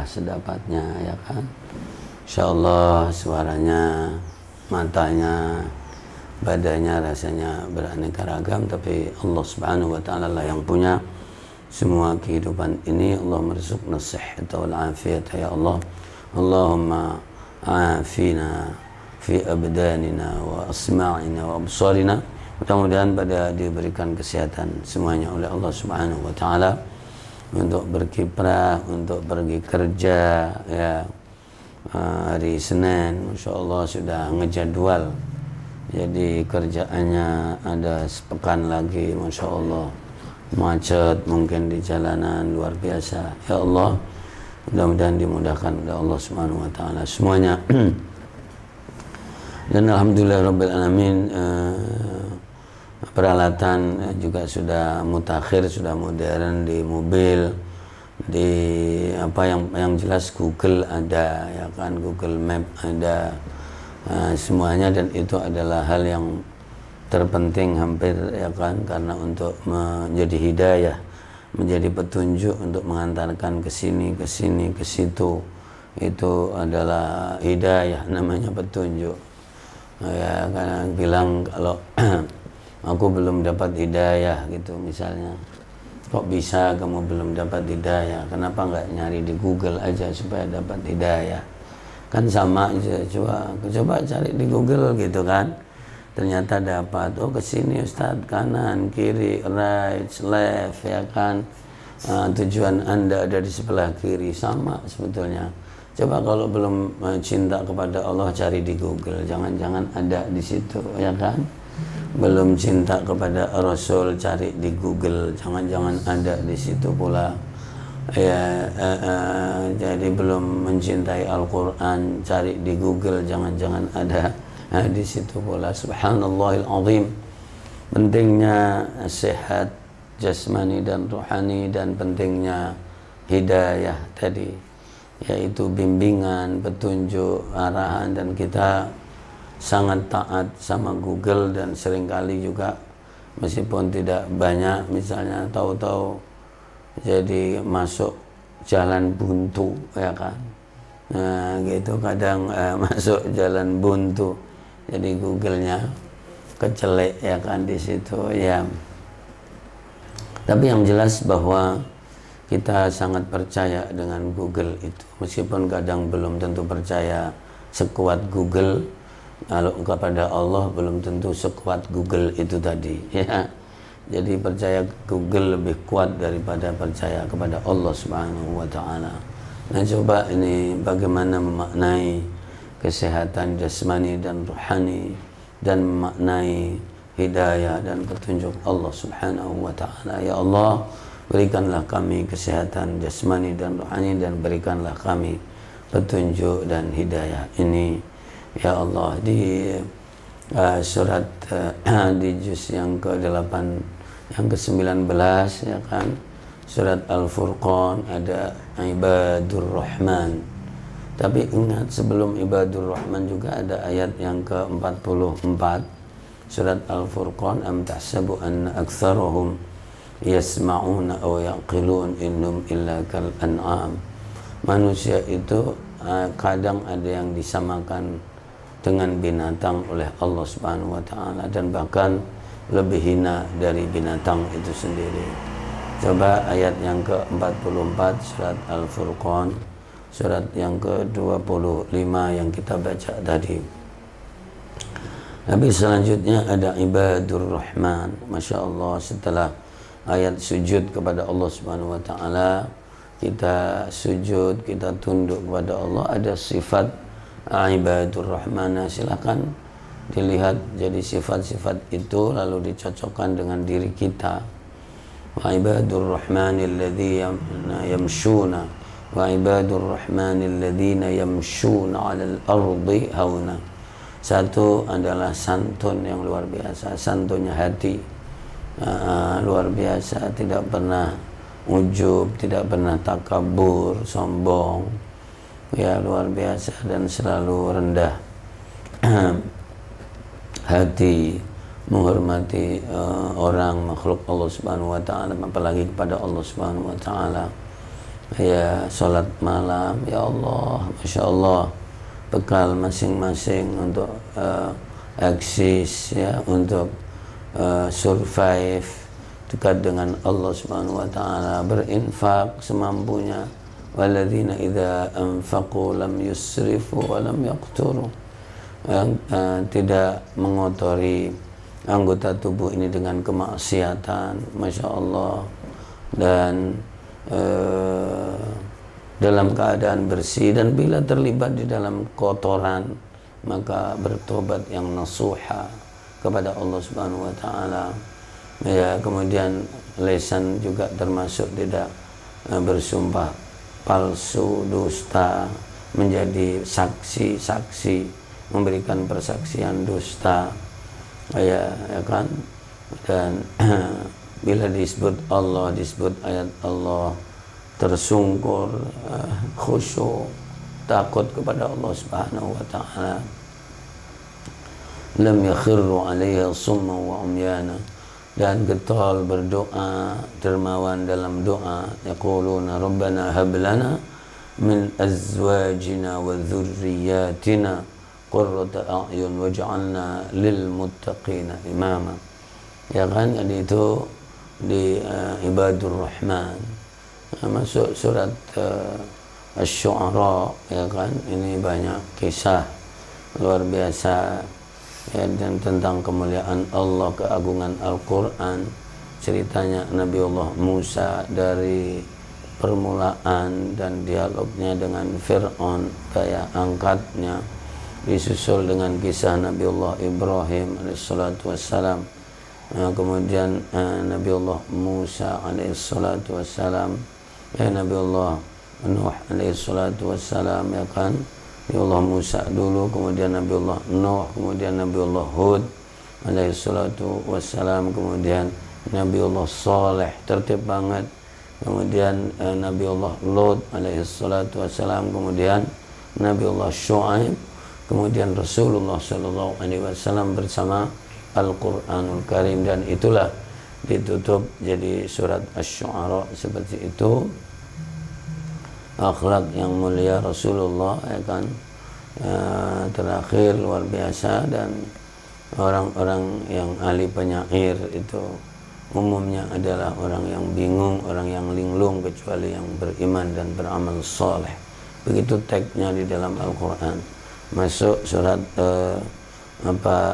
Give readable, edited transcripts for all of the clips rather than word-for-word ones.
lah sedapatnya, ya kan. Insyaallah suaranya, matanya, badannya rasanya beraneka ragam, tapi Allah Subhanahu wa taala lah yang punya semua kehidupan ini. Allah merzuqna as-sihhata wal afiyata ya Allah. Allahumma afina fi abdanina wa asma'ina wa absarina. Mudah-mudahan pada diberikan kesehatan semuanya oleh Allah Subhanahu wa taala untuk berkiprah, untuk pergi kerja, ya. Hari Senin Masya Allah sudah ngejadwal, jadi kerjaannya ada sepekan lagi, Masya Allah. Macet mungkin di jalanan luar biasa, ya Allah. Mudah-mudahan dimudahkan oleh Allah Subhanahu wa taala semuanya. Dan alhamdulillah rabbil alamin, peralatan juga sudah mutakhir, sudah modern di mobil, di apa yang jelas Google ada, ya kan, Google Map ada, semuanya, dan itu adalah hal yang terpenting hampir, ya kan, karena untuk menjadi hidayah, menjadi petunjuk untuk mengantarkan ke sini, ke sini, ke situ, itu adalah hidayah, namanya petunjuk. Ya, karena bilang kalau aku belum dapat hidayah gitu misalnya, kok bisa kamu belum dapat hidayah? Kenapa nggak nyari di Google aja supaya dapat hidayah? Kan sama aja, coba cari di Google gitu kan. Ternyata dapat, oh kesini Ustadz, kanan, kiri, right, left, ya kan. Tujuan Anda ada di sebelah kiri, sama sebetulnya. Coba kalau belum cinta kepada Allah cari di Google, jangan-jangan ada di situ, ya kan. Belum cinta kepada Rasul cari di Google, jangan-jangan ada di situ pula, ya. Jadi belum mencintai Al-Quran cari di Google, jangan-jangan ada di situ pula. Subhanallahil azim. Pentingnya sehat jasmani dan rohani, dan pentingnya hidayah tadi, yaitu bimbingan, petunjuk, arahan, dan kita sangat taat sama Google, dan seringkali juga meskipun tidak banyak, misalnya tahu-tahu jadi masuk jalan buntu, ya kan. Nah gitu kadang masuk jalan buntu, jadi Google-nya kecelek, ya kan, di situ, ya. Tapi yang jelas bahwa kita sangat percaya dengan Google itu, meskipun kadang belum tentu percaya sekuat Google. Kalau kepada Allah belum tentu sekuat Google itu tadi, ya. Jadi percaya Google lebih kuat daripada percaya kepada Allah Subhanahu wa taala. Nah, coba ini bagaimana memaknai kesehatan jasmani dan rohani, dan memaknai hidayah dan petunjuk Allah Subhanahu wa taala. Ya Allah, berikanlah kami kesehatan jasmani dan rohani, dan berikanlah kami petunjuk dan hidayah ini, ya Allah. Di surat di juz yang ke-8, yang ke-19, ya kan, surat Al-Furqan ada Ibadur Rahman. Tapi ingat, sebelum Ibadur Rahman juga ada ayat yang ke-44 surat Al-Furqan, am tahsabu anna aktsarahum yasma'una aw yaqilun innahum illa kal an'am. Manusia itu kadang ada yang disamakan dengan binatang oleh Allah Subhanahu wa taala, dan bahkan lebih hina dari binatang itu sendiri. Coba ayat yang ke-44 surat Al-Furqan, surat yang ke-25 yang kita baca tadi. Tapi selanjutnya ada Ibadur Rahman. Masya Allah, setelah ayat sujud kepada Allah Subhanahu wa taala, kita sujud, kita tunduk kepada Allah, ada sifat Ibadur Rahman. Silakan dilihat jadi sifat-sifat itu lalu dicocokkan dengan diri kita. Wa ibadur rahmanil ladzina yamshuna wa ibadur rahmanil ladzina yamshuna 'alal ardi hauna. Satu adalah santun yang luar biasa, santunnya hati, luar biasa, tidak pernah ujub, tidak pernah takabur, sombong, ya, luar biasa, dan selalu rendah hati, menghormati orang, makhluk Allah Subhanahu wa taala, apalagi kepada Allah Subhanahu wa taala. ya sholat malam, ya Allah, Masya Allah, bekal masing-masing untuk eksis, ya, untuk survive dekat dengan Allah Subhanahu wa taala, berinfak semampunya. Walladzina idza anfaqu lam yusrifu wa lam yaqturu, tidak mengotori anggota tubuh ini dengan kemaksiatan, Masya Allah, dan dalam keadaan bersih, dan bila terlibat di dalam kotoran maka bertobat yang nasuha kepada Allah Subhanahu wa taala. Ya, kemudian lisan juga termasuk tidak bersumpah palsu, dusta, menjadi saksi-saksi, memberikan persaksian dusta, ya kan. Dan bila disebut Allah, disebut ayat Allah, tersungkur, khusyuk, takut kepada Allah Subhanahu wa taala. Lam yakhirru 'alaiha summa wa umyana, dan getol berdoa, dermawan dalam doa. Yaquluna rabbana hab lana min azwajina wa dhurriyyatina qurrata a'yun waj'alna lil muttaqina imama. Ya kan, itu di Ibadur Rahman, masuk surat Asy-Syu'ara, ya kan. Ini banyak kisah luar biasa, ya, dan tentang kemuliaan Allah, keagungan Al-Quran. Ceritanya Nabiullah Musa dari permulaan dan dialognya dengan Fir'aun, gaya angkatnya, disusul dengan kisah Nabiullah Ibrahim alaihissalatu wassalam, kemudian Nabiullah Musa alaihissalatu wassalam, ya, Nabiullah Nuh alaihissalatu wassalam, ya kan. Nabiullah Musa dulu, kemudian Nabiullah Nuh, kemudian Nabiullah Hud alaihissalatu wassalam, kemudian Nabiullah Saleh, tertib banget, kemudian Nabiullah Lut alaihissalatu wassalam, kemudian Nabiullah Syu'aib, kemudian Rasulullah sallallahu alaihi wasallam bersama Al-Qur'anul Karim. Dan itulah ditutup jadi surat Asy-Syu'ara seperti itu. Akhlak yang mulia Rasulullah, ya kan, terakhir luar biasa. Dan orang-orang yang ahli penyair itu umumnya adalah orang yang bingung, orang yang linglung, kecuali yang beriman dan beramal soleh. Begitu tagnya di dalam Al-Quran. Masuk surat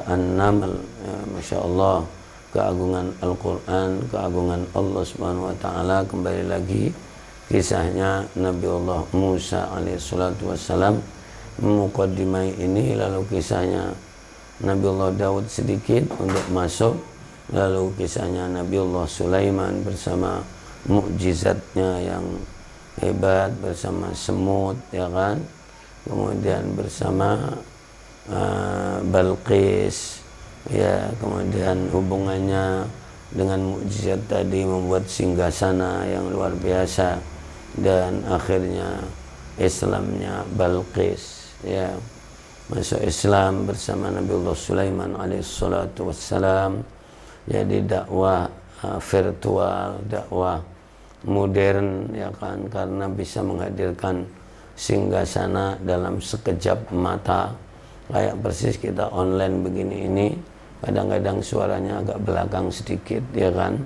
An-Naml, ya, Masya Allah, keagungan Al-Quran, keagungan Allah Subhanahu wa ta'ala. Kembali lagi kisahnya Nabiullah Musa alaihissalatu wassalam, muqaddimai ini, lalu kisahnya Nabiullah Daud sedikit untuk masuk, lalu kisahnya Nabiullah Sulaiman bersama mukjizatnya yang hebat, bersama semut, ya kan, kemudian bersama Balqis, ya, kemudian hubungannya dengan mukjizat tadi membuat singgasana yang luar biasa, dan akhirnya Islamnya Balqis, ya, masuk Islam bersama Nabiullah Sulaiman alaihissalatu wassalam. Jadi dakwah virtual, dakwah modern, ya kan, karena bisa menghadirkan singgasana dalam sekejap mata. Kayak persis kita online begini ini, kadang-kadang suaranya agak belakang sedikit, ya kan,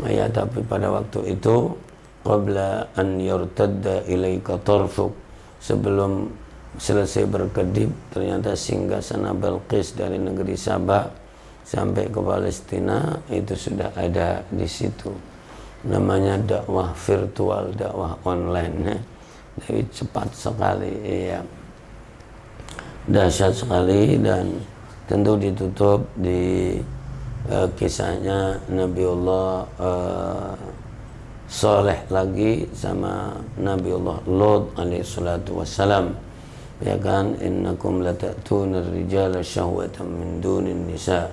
ya, tapi pada waktu itu qabla an yurtadda ilaika tarfuk, sebelum selesai berkedip, ternyata singgasana Balqis dari negeri Sabah sampai ke Palestina itu sudah ada di situ. Namanya dakwah virtual, dakwah online, ya. Jadi cepat sekali, ya, dahsyat sekali. Dan tentu ditutup di kisahnya Nabiullah Saleh lagi sama Nabiullah Lut alaihissalatu wassalam, ya kan. Innakum lata'tuna ar-rijala syahwatan min dunin nisa,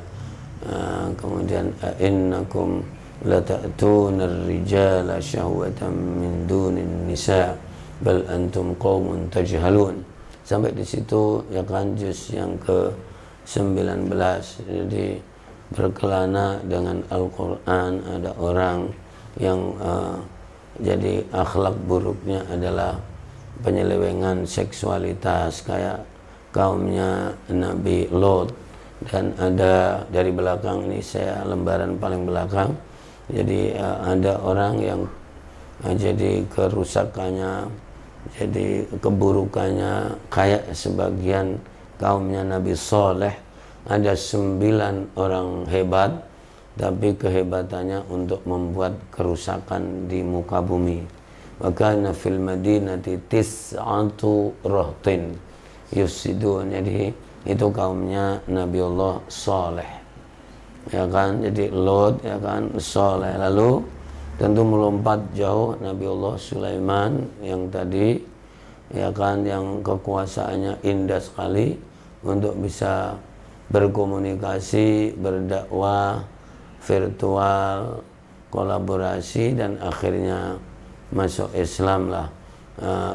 kemudian innakum lata'tuna ar-rijala syahwatan min dunin nisa bal antum qaumun tajhalun, sampai di situ, ya kan, juz yang ke-19. Jadi berkelana dengan Al-Quran, ada orang yang Jadi akhlak buruknya adalah penyelewengan seksualitas kayak kaumnya Nabi Lot. Dan ada dari belakang ini, saya lembaran paling belakang, jadi ada orang yang jadi kerusakannya, jadi keburukannya kayak sebagian kaumnya Nabi Soleh. Ada 9 orang hebat, tapi kehebatannya untuk membuat kerusakan di muka bumi. Wa kana fil madinati tis'atu rahtin yusidun. Jadi itu kaumnya Nabiullah Saleh, ya kan. Jadi Lot, ya kan, Saleh. Lalu tentu melompat jauh Nabiullah Sulaiman yang tadi, ya kan, yang kekuasaannya indah sekali untuk bisa berkomunikasi, berdakwah, virtual, kolaborasi, dan akhirnya masuk Islam lah.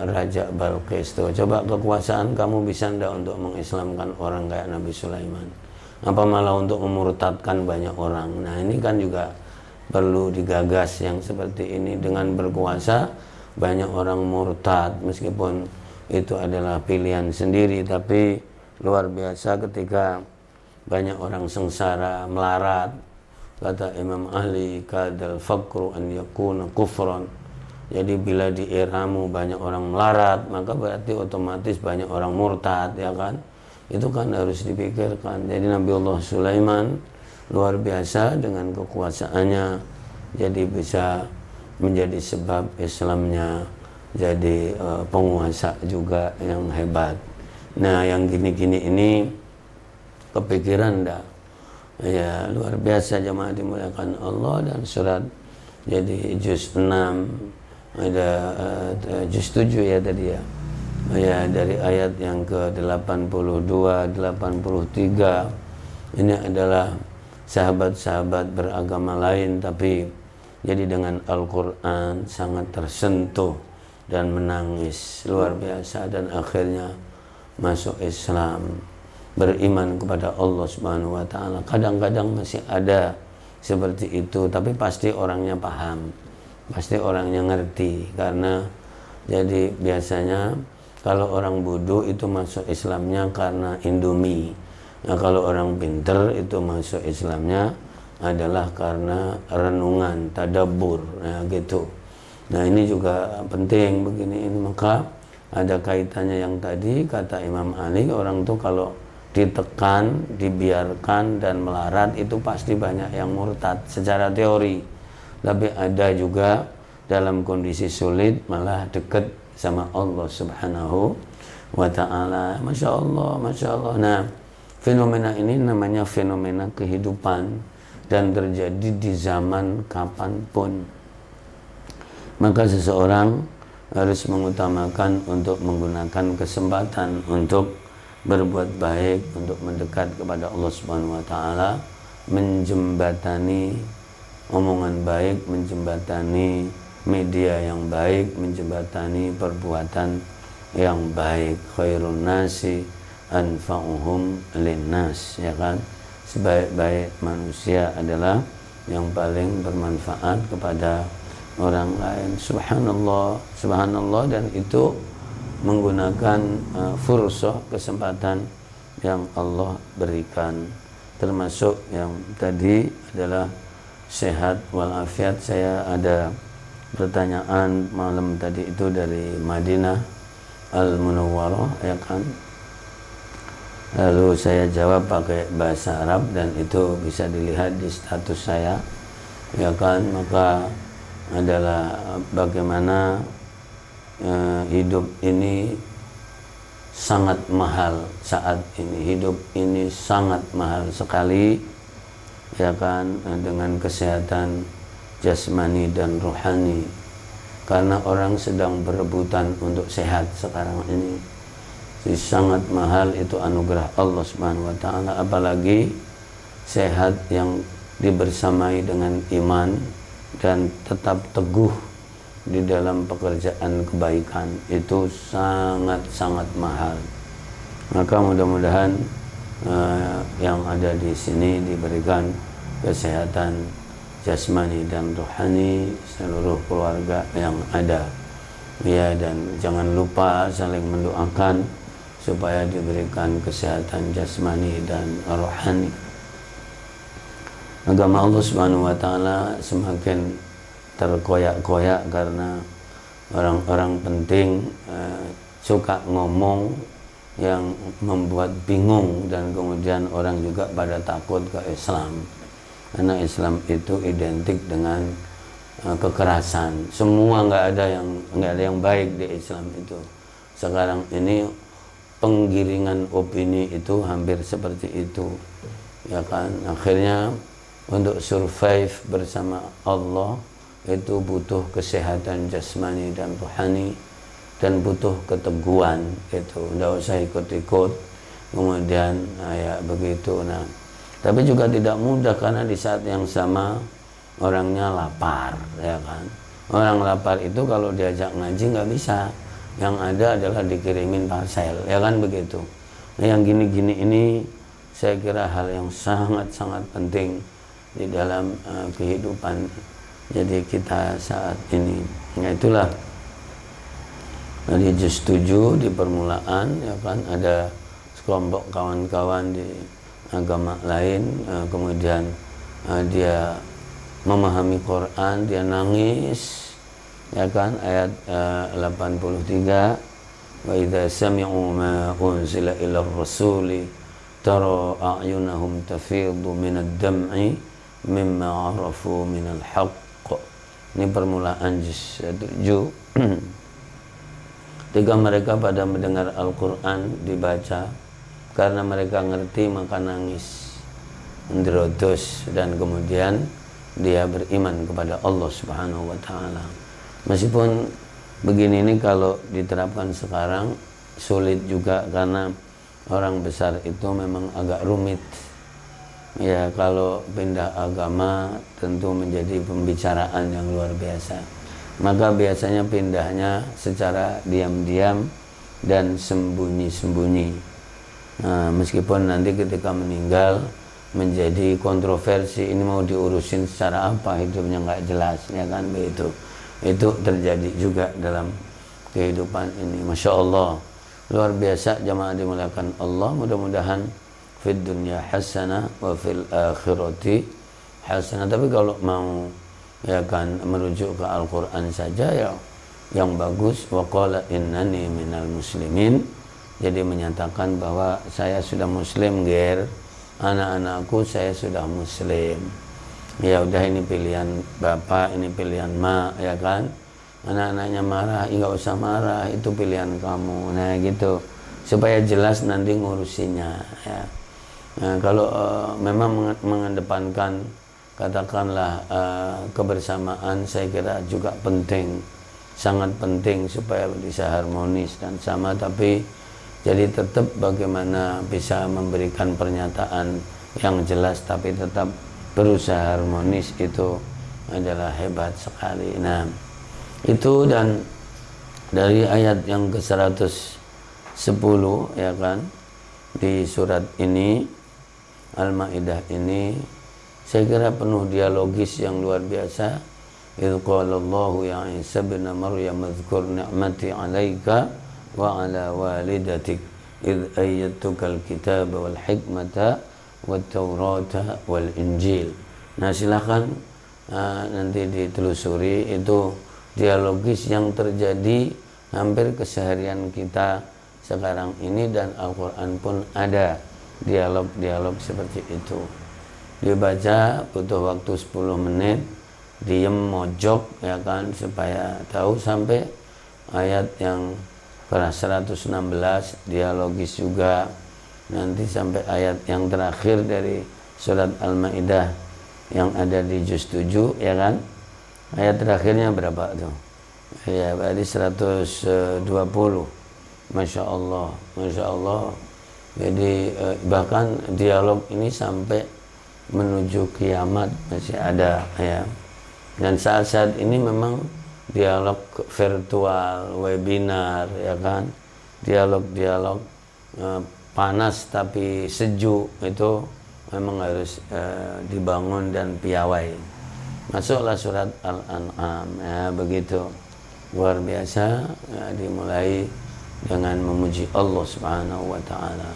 Raja Balqis tuh. Coba kekuasaan kamu bisa ndak untuk mengislamkan orang kayak Nabi Sulaiman? Apa malah untuk memurtadkan banyak orang? Nah, ini kan juga perlu digagas yang seperti ini. Dengan berkuasa banyak orang murtad, meskipun itu adalah pilihan sendiri, tapi luar biasa ketika banyak orang sengsara, melarat. Kata Imam Ali, kadal faqru an yakuna kufran. Jadi bila di eramu banyak orang melarat, maka berarti otomatis banyak orang murtad, ya kan? Itu kan harus dipikirkan. Jadi Nabiullah Sulaiman luar biasa dengan kekuasaannya, jadi bisa menjadi sebab Islamnya jadi penguasa juga yang hebat. Nah, yang gini-gini ini kepikiran dah? Ya, luar biasa jemaah dimuliakan Allah. Dan surat jadi juz 6, ada juz 7 ya tadi ya. Ya, dari ayat yang ke-82, 83. Ini adalah sahabat-sahabat beragama lain, tapi jadi dengan Al-Quran sangat tersentuh dan menangis luar biasa, dan akhirnya masuk Islam, beriman kepada Allah Subhanahu wa taala. Kadang-kadang masih ada seperti itu, tapi pasti orangnya paham, pasti orangnya ngerti. Karena jadi biasanya kalau orang bodoh itu masuk Islamnya karena Indomie. Nah, kalau orang pinter itu masuk Islamnya adalah karena renungan, tadabbur, nah gitu. Nah, ini juga penting begini ini. Maka ada kaitannya yang tadi kata Imam Ali, orang tuh kalau ditekan, dibiarkan dan melarat itu pasti banyak yang murtad secara teori. Tapi ada juga dalam kondisi sulit malah dekat sama Allah Subhanahu wa ta'ala. Masya Allah, Masya Allah. Nah, fenomena ini namanya fenomena kehidupan dan terjadi di zaman kapanpun. Maka seseorang harus mengutamakan untuk menggunakan kesempatan untuk berbuat baik, untuk mendekat kepada Allah Subhanahu wa taala, menjembatani omongan baik, menjembatani media yang baik, menjembatani perbuatan yang baik. Khairun nasi anfa'uhum linnas, ya kan? Sebaik-baik manusia adalah yang paling bermanfaat kepada orang lain. Subhanallah, subhanallah. Dan itu menggunakan fursah, kesempatan yang Allah berikan, termasuk yang tadi adalah sehat walafiat. Saya ada pertanyaan malam tadi itu dari Madinah Al-Munawwarah, ya kan? Lalu saya jawab pakai bahasa Arab dan itu bisa dilihat di status saya, ya kan? Maka adalah bagaimana hidup ini sangat mahal saat ini. Hidup ini sangat mahal sekali, ya kan? Dengan kesehatan jasmani dan rohani, karena orang sedang berebutan untuk sehat sekarang ini. Jadi sangat mahal, itu anugerah Allah Subhanahu wa taala. Apalagi sehat yang dibersamai dengan iman dan tetap teguh di dalam pekerjaan kebaikan, itu sangat-sangat mahal. Maka mudah-mudahan yang ada di sini diberikan kesehatan jasmani dan rohani seluruh keluarga yang ada. Ya, dan jangan lupa saling mendoakan supaya diberikan kesehatan jasmani dan rohani. Agama Allah Subhanahu wa taala semakin terkoyak-koyak karena orang-orang penting suka ngomong yang membuat bingung, dan kemudian orang juga pada takut ke Islam karena Islam itu identik dengan kekerasan. Semua nggak ada yang baik di Islam itu. Sekarang ini penggiringan opini itu hampir seperti itu, ya kan. Akhirnya untuk survive bersama Allah itu butuh kesehatan jasmani dan rohani, dan butuh keteguhan gitu. Nggak usah ikut-ikut kemudian ya begitu. Nah, tapi juga tidak mudah karena di saat yang sama orangnya lapar, ya kan. Orang lapar itu kalau diajak ngaji nggak bisa, yang ada adalah dikirimin parcel, ya kan begitu. Nah, yang gini-gini ini saya kira hal yang sangat-sangat penting di dalam kehidupan jadi kita saat ini. Nah, itulah di juz 7 di permulaan, ya kan, ada sekelompok kawan-kawan di agama lain, kemudian dia memahami Quran, dia nangis, ya kan, ayat 83, wa idza sami'u ma unzila ila rasuli tara a'yunahum tafidhu minad dam'i mimma arafu minal haqq. Ini permulaan juz 7. Ketika mereka pada mendengar Al-Quran dibaca, karena mereka ngerti maka nangis, ndrodos, dan kemudian dia beriman kepada Allah Subhanahu wa taala. Meskipun begini ini kalau diterapkan sekarang sulit juga, karena orang besar itu memang agak rumit. Ya, kalau pindah agama tentu menjadi pembicaraan yang luar biasa. Maka biasanya pindahnya secara diam-diam dan sembunyi-sembunyi. Nah, meskipun nanti ketika meninggal menjadi kontroversi, ini mau diurusin secara apa, hidupnya nggak jelas, ya kan begitu. Itu terjadi juga dalam kehidupan ini. Masya Allah, luar biasa jamaah dimuliakan Allah. Mudah-mudahan fid dunya hasanah wa fil akhirati hasanah. Tapi kalau mau, ya kan, merujuk ke Al-Quran saja, ya yang bagus, wa qala innani minal muslimin, jadi menyatakan bahwa saya sudah muslim, ger, anak-anakku saya sudah muslim. Ya udah, ini pilihan bapak, ini pilihan mak, ya kan. Anak-anaknya marah, nggak usah marah, itu pilihan kamu. Nah gitu, supaya jelas nanti ngurusinya, ya. Nah, kalau memang mengedepankan katakanlah kebersamaan, saya kira juga penting, sangat penting supaya bisa harmonis dan sama. Tapi jadi tetap bagaimana bisa memberikan pernyataan yang jelas tapi tetap berusaha harmonis, itu adalah hebat sekali. Nah itu, dan dari ayat yang ke-110, ya kan, di surat ini Al-Maidah ini, saya kira penuh dialogis yang luar biasa. Idz qala Allahu ya Isa bin Maryam dzkur ni'mati 'alaika wa 'ala walidatik idz ayyatuka al-kitaba wal hikmata wat taurata wal injil. Nah, silakan nanti ditelusuri, itu dialogis yang terjadi hampir keseharian kita sekarang ini, dan Al-Quran pun ada dialog-dialog seperti itu. Dibaca butuh waktu 10 menit, diem mojok, ya kan, supaya tahu sampai ayat yang ke-116, dialogis juga, nanti sampai ayat yang terakhir dari surat Al-Maidah yang ada di juz 7, ya kan. Ayat terakhirnya berapa tuh? Ya, berarti 120. Masya Allah, Masya Allah. Jadi bahkan dialog ini sampai menuju kiamat masih ada, ya. Dan saat-saat ini memang dialog virtual, webinar, ya kan, dialog-dialog panas tapi sejuk itu memang harus dibangun dan piawai. Masuklah surat Al-An'am, ya begitu. Luar biasa, ya, dimulai dengan memuji Allah Subhanahu wa taala.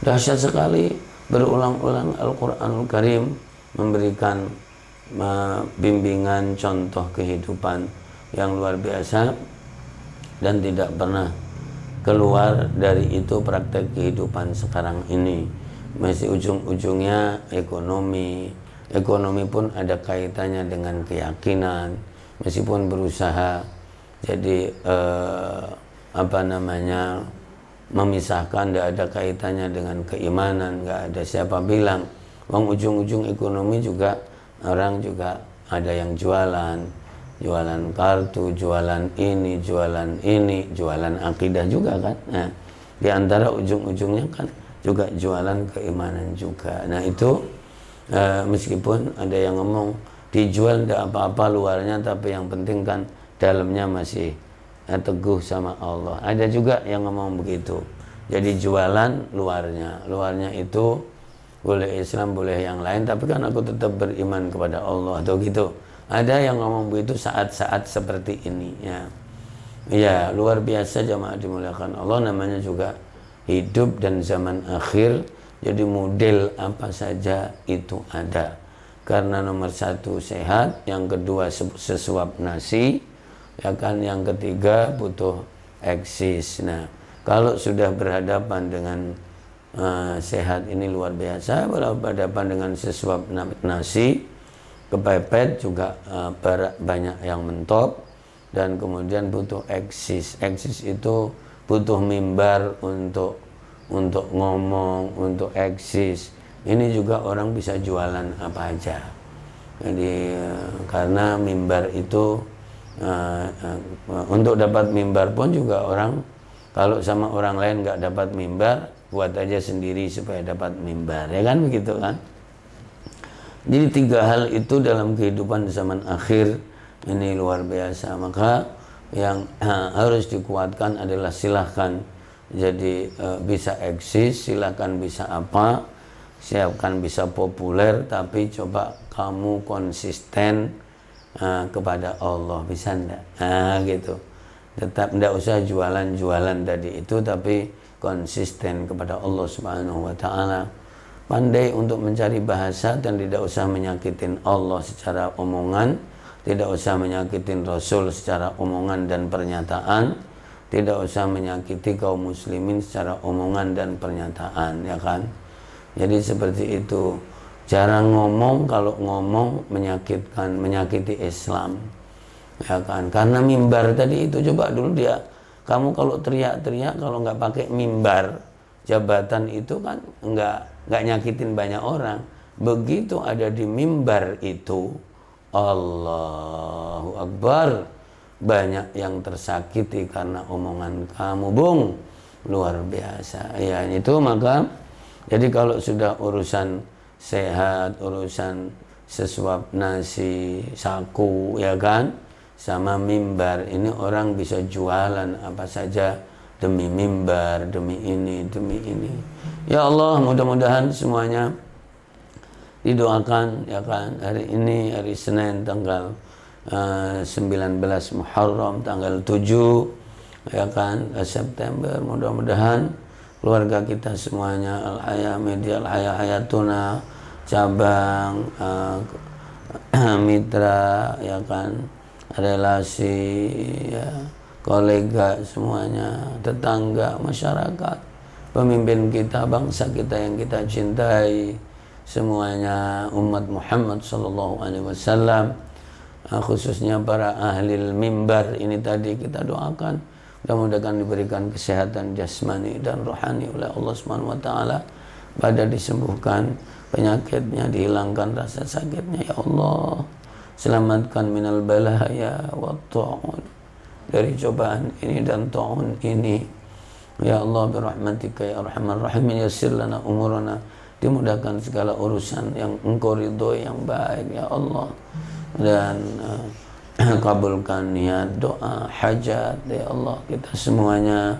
Dahsyat sekali, berulang-ulang Al-Qur'anul Karim memberikan bimbingan contoh kehidupan yang luar biasa dan tidak pernah keluar dari itu praktek kehidupan sekarang ini. Masih ujung-ujungnya ekonomi. Ekonomi pun ada kaitannya dengan keyakinan, meskipun berusaha jadi memisahkan, tidak ada kaitannya dengan keimanan, nggak ada. Siapa bilang ujung-ujung ekonomi juga orang juga ada yang jualan kartu, jualan ini, jualan akidah juga kan. Nah, di antara ujung-ujungnya kan juga jualan keimanan juga. Nah itu meskipun ada yang ngomong dijual tidak apa-apa luarnya, tapi yang penting kan dalamnya masih teguh sama Allah. Ada juga yang ngomong begitu. Jadi jualan luarnya itu boleh Islam, boleh yang lain, tapi kan aku tetap beriman kepada Allah, atau gitu. Ada yang ngomong begitu saat-saat seperti ini, ya. Ya, luar biasa jamaah dimuliakan Allah, namanya juga hidup dan zaman akhir. Jadi model apa saja itu ada. Karena nomor satu sehat, yang kedua sesuap nasi, ya kan, yang ketiga butuh eksis. Nah, kalau sudah berhadapan dengan sehat ini luar biasa, berhadapan dengan sesuap nasi, kepepet juga banyak yang mentop, dan kemudian butuh eksis. Eksis itu butuh mimbar untuk ngomong, untuk eksis. Ini juga orang bisa jualan apa aja. Jadi karena mimbar itu untuk dapat mimbar pun juga orang, kalau sama orang lain nggak dapat mimbar, buat aja sendiri supaya dapat mimbar, ya kan begitu kan. Jadi tiga hal itu dalam kehidupan zaman akhir ini luar biasa. Maka yang harus dikuatkan adalah silahkan jadi bisa eksis, silahkan bisa apa, siapkan bisa populer, tapi coba kamu konsisten kepada Allah, bisa enggak? Gitu. Tetap enggak usah jualan-jualan tadi itu, tapi konsisten kepada Allah Subhanahu wa taala. Pandai untuk mencari bahasa dan tidak usah menyakitin Allah secara omongan, tidak usah menyakitin Rasul secara omongan dan pernyataan, tidak usah menyakiti kaum muslimin secara omongan dan pernyataan, ya kan? Jadi seperti itu. Jarang ngomong, kalau ngomong menyakiti Islam, ya kan? Karena mimbar tadi itu, coba dulu dia, kamu kalau teriak-teriak, kalau nggak pakai mimbar, jabatan itu kan nggak nyakitin banyak orang. Begitu ada di mimbar itu, Allahu Akbar, banyak yang tersakiti karena omongan kamu, bung, luar biasa. Ya itu, maka jadi kalau sudah urusan sehat, urusan sesuap nasi, saku, ya kan, sama mimbar, ini orang bisa jualan apa saja demi mimbar, demi ini, demi ini. Ya Allah, mudah-mudahan semuanya didoakan, ya kan. Hari ini hari Senin tanggal 19 Muharram, tanggal 7, ya kan, September. Mudah-mudahan keluarga kita semuanya, Al-Haya Media, Al-Haya Hayatuna, cabang, mitra, ya kan, relasi, ya, kolega semuanya, tetangga, masyarakat, pemimpin kita, bangsa kita yang kita cintai, semuanya umat Muhammad sallallahu alaihi wasallam, khususnya para ahli mimbar ini tadi kita doakan, mudah-mudahan diberikan kesehatan jasmani dan rohani oleh Allah Subhanahu wa taala, pada disembuhkan penyakitnya, dihilangkan rasa sakitnya, ya Allah. Selamatkan minal balaya wa ta'un, dari cobaan ini dan ta'un ini, ya Allah, birahmatika ya arhamar rahimin. Yassir lana umurana, dimudahkan segala urusan yang engkau ridhoi, yang baik, ya Allah. Dan kabulkan niat, doa, hajat, ya Allah, kita semuanya.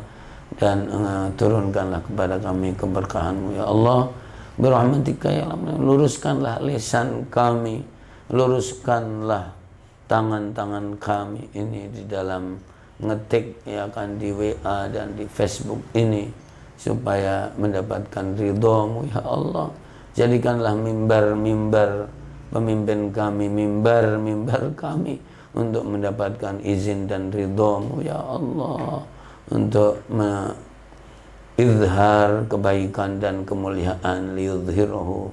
Dan turunkanlah kepada kami keberkahan-Mu, ya Allah, birahmatika ya Allah. Luruskanlah lisan kami, luruskanlah tangan-tangan kami ini di dalam ngetik ya kan di WA dan di Facebook ini supaya mendapatkan ridho-Mu ya Allah. Jadikanlah mimbar-mimbar pemimpin kami, mimbar-mimbar kami untuk mendapatkan izin dan ridho-Mu ya Allah, untuk izhar kebaikan dan kemuliaan, liyudhhirahu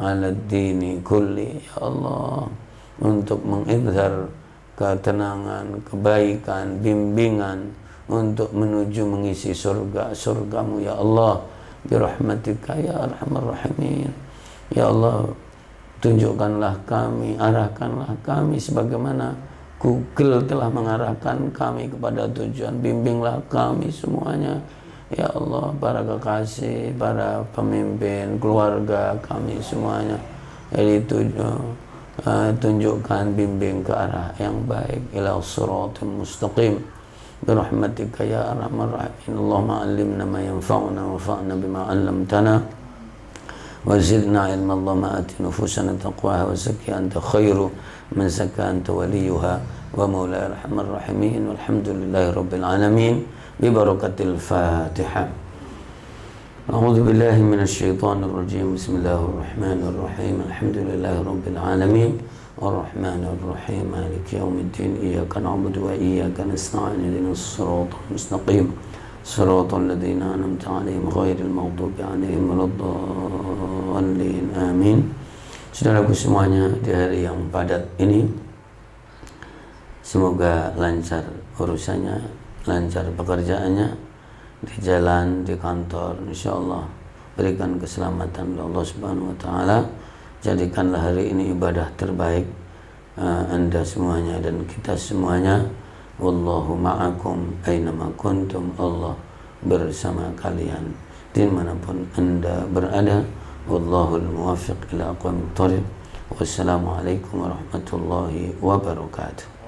'ala dini kulli ya Allah, untuk mengizhar ketenangan, kebaikan, bimbingan untuk menuju mengisi surga-Mu ya Allah, birahmatika ya arhamar rahimin ya Allah. Tunjukkanlah kami, arahkanlah kami sebagaimana Google telah mengarahkan kami kepada tujuan. Bimbinglah kami semuanya ya Allah, para kekasih, para pemimpin, keluarga kami semuanya. Jadi tunjukkan, bimbing ke arah yang baik, ila siratal mustaqim birahmatika ya arhamar rahimin. Allahumma 'allimna ma yanfa'una wanfa'na bima 'allamtana wa zidna ilma. Allahumma ati nufusana taqwaha wa zakkiha anta khairu man zakka anta waliyuha wa maula arhamar rahimin. Walhamdulillahi rabbil alamin bi barakatil Fatihah. A'udzu billahi minasy syaithanir rajim. Bismillahirrahmanirrahim. Alhamdulillahi rabbil alamin arrahmanir rahim maliki yaumiddin. Iyyaka na'budu wa iyyaka nasta'in. Ihdinas siratal mustaqim siratal ladzina an'amta 'alaihim ghairil maghdubi 'alaihim waladdallin. Amin. Saudaraku semuanya, di hari yang padat ini semoga lancar urusannya, lancar pekerjaannya, di jalan, di kantor, insyaallah berikan keselamatan oleh Allah Subhanahu wa taala. Jadikanlah hari ini ibadah terbaik Anda semuanya dan kita semuanya. Wallahu ma'akum aynama kuntum. Allah bersama kalian dimanapun Anda berada. Wallahul muwaffiq ila aqwamit thoriq. Wassalamualaikum warahmatullahi wabarakatuh.